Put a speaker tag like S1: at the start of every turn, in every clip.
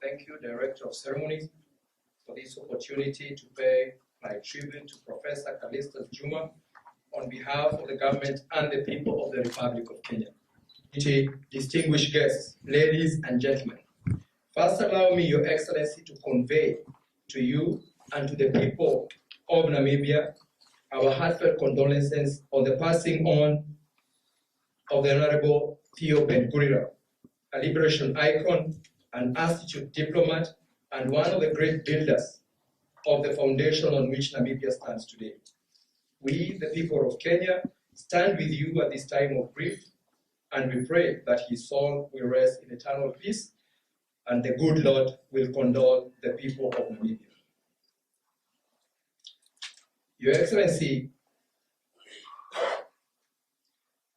S1: Thank you, Director of Ceremonies, for this opportunity to pay my tribute to Professor Calestous Juma on behalf of the government and the people of the Republic of Kenya. Distinguished guests, ladies and gentlemen, first allow me, Your Excellency, to convey to you and to the people of Namibia our heartfelt condolences on the passing on of the Honorable Theo Ben-Gurion, a liberation icon, an astute diplomat, and one of the great builders of the foundation on which Namibia stands today. We, the people of Kenya, stand with you at this time of grief, and we pray that his soul will rest in eternal peace, and the good Lord will condole the people of Namibia. Your Excellency,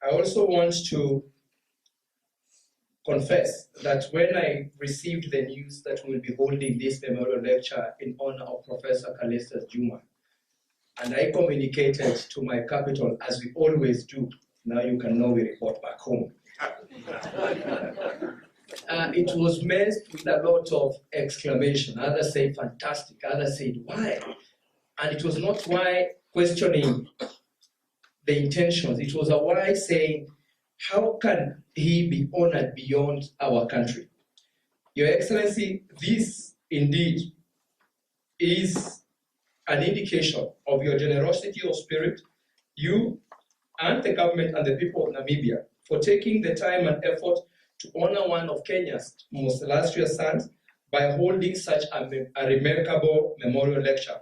S1: I also want to confess that when I received the news that we'll be holding this memorial lecture in honor of Professor Calestous Juma, and I communicated to my capital, as we always do, now you can know we report back home. It was met with a lot of exclamation. Others said fantastic, others said why? And it was not why questioning the intentions, it was a why saying, how can he be honored beyond our country? Your Excellency, this indeed is an indication of your generosity of spirit, you and the government and the people of Namibia, for taking the time and effort to honor one of Kenya's most illustrious sons by holding such a remarkable memorial lecture,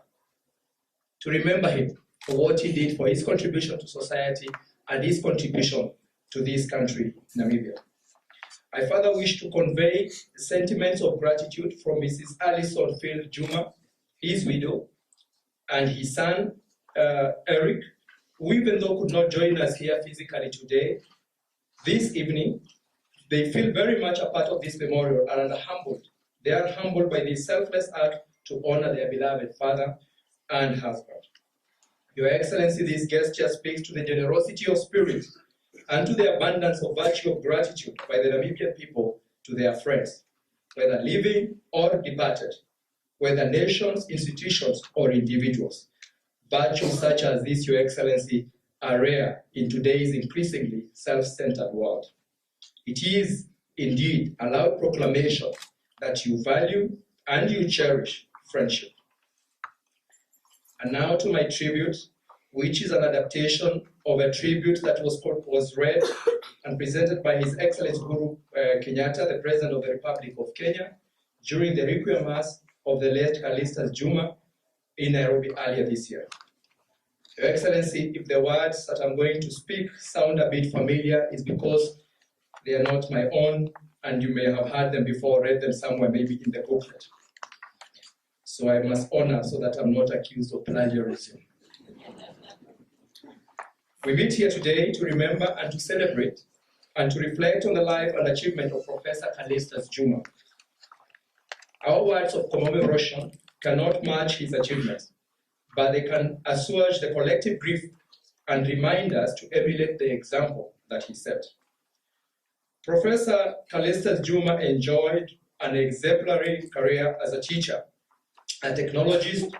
S1: to remember him for what he did, for his contribution to society and his contribution to this country, Namibia. I further wish to convey sentiments of gratitude from Mrs. Alison Field Juma, his widow, and his son, Eric, who even though could not join us here physically today, this evening, they feel very much a part of this memorial and are humbled. They are humbled by this selfless act to honor their beloved father and husband. Your Excellency, this gesture speaks to the generosity of spirit and to the abundance of virtue of gratitude by the Namibian people to their friends, whether living or departed, whether nations, institutions, or individuals. Virtues such as this, Your Excellency, are rare in today's increasingly self-centered world. It is indeed a loud proclamation that you value and you cherish friendship. And now to my tribute, which is an adaptation of a tribute that was read and presented by His Excellency Uhuru Kenyatta, the President of the Republic of Kenya, during the Requiem Mass of the late Calestous Juma in Nairobi earlier this year. Your Excellency, if the words that I'm going to speak sound a bit familiar, it's because they are not my own, and you may have heard them before, read them somewhere, maybe in the booklet. So I must honor so that I'm not accused of plagiarism. We meet here today to remember and to celebrate and to reflect on the life and achievement of Professor Calestous Juma. Our words of commemoration cannot match his achievements, but they can assuage the collective grief and remind us to emulate the example that he set. Professor Calestous Juma enjoyed an exemplary career as a teacher, a technologist,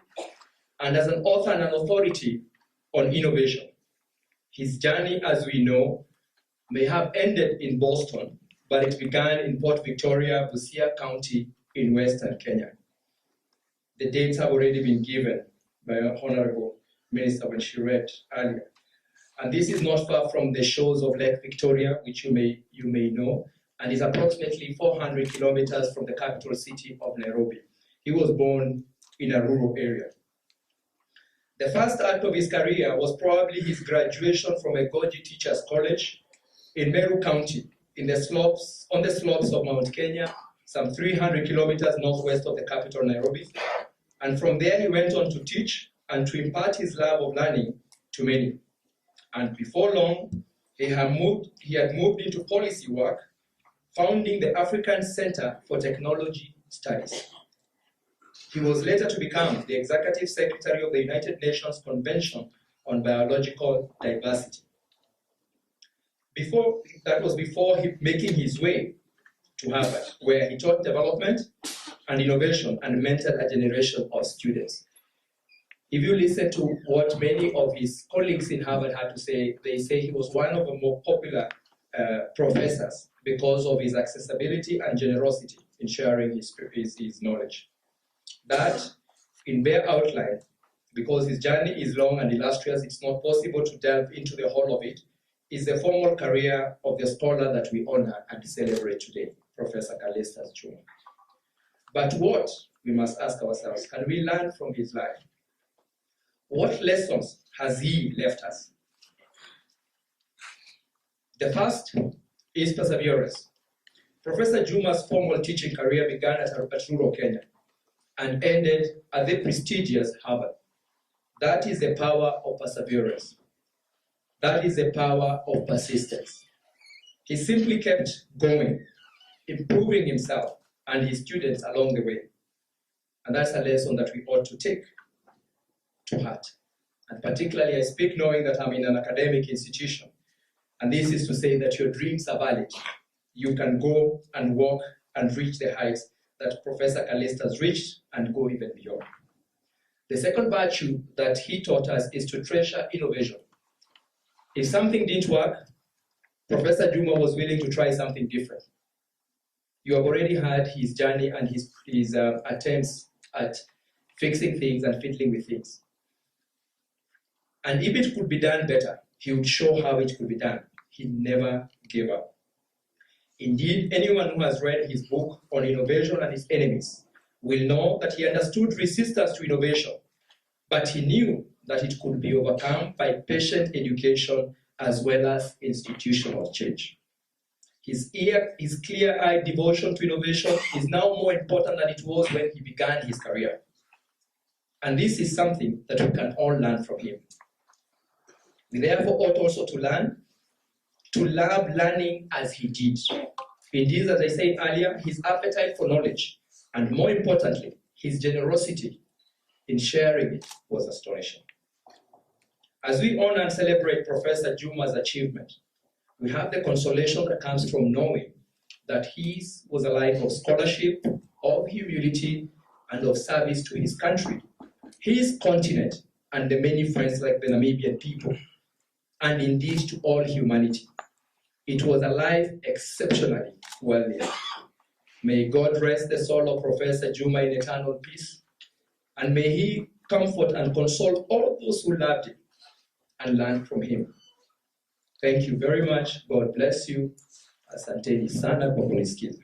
S1: and as an author and an authority on innovation. His journey, as we know, may have ended in Boston, but it began in Port Victoria, Busia County in Western Kenya. The dates have already been given by our Honorable Minister when she read earlier. And this is not far from the shores of Lake Victoria, which you may know, and is approximately 400 kilometers from the capital city of Nairobi. He was born in a rural area. The first act of his career was probably his graduation from a Goji Teachers College in Meru County, on the slopes of Mount Kenya, some 300 kilometers northwest of the capital, Nairobi. And from there, he went on to teach and to impart his love of learning to many. And before long, he had moved into policy work, founding the African Center for Technology Studies. He was later to become the Executive Secretary of the United Nations Convention on Biological Diversity. Before he making his way to Harvard, where he taught development and innovation and mentored a generation of students. If you listen to what many of his colleagues in Harvard had to say, they say he was one of the more popular professors because of his accessibility and generosity in sharing his knowledge. That, in bare outline, because his journey is long and illustrious, it's not possible to delve into the whole of it, is the formal career of the scholar that we honor and celebrate today, Professor Calestous Juma. But what, we must ask ourselves, can we learn from his life? What lessons has he left us? The first is perseverance. Professor Juma's formal teaching career began at rural Kenya and ended at the prestigious Harvard. That is the power of perseverance. That is the power of persistence. He simply kept going, improving himself and his students along the way. And that's a lesson that we ought to take to heart. And particularly, I speak knowing that I'm in an academic institution. And this is to say that your dreams are valid. You can go and walk and reach the heights that Professor Calestous reached and go even beyond. The second virtue that he taught us is to treasure innovation. If something didn't work, Professor Juma was willing to try something different. You have already heard his journey and his attempts at fixing things and fiddling with things. And if it could be done better, he would show how it could be done. He never gave up. Indeed, anyone who has read his book on innovation and its enemies will know that he understood resistance to innovation, but he knew that it could be overcome by patient education as well as institutional change. His clear-eyed devotion to innovation is now more important than it was when he began his career. And this is something that we can all learn from him. We therefore ought also to learn to love learning as he did. Indeed, as I said earlier, his appetite for knowledge, and more importantly, his generosity in sharing it was astonishing. As we honor and celebrate Professor Juma's achievement, we have the consolation that comes from knowing that his was a life of scholarship, of humility, and of service to his country, his continent, and the many friends like the Namibian people, and indeed to all humanity. It was a life exceptionally well lived. May God rest the soul of Professor Juma in eternal peace, and may he comfort and console all those who loved him and learned from him. Thank you very much. God bless you. Asanteni sana kwa kunisikiza.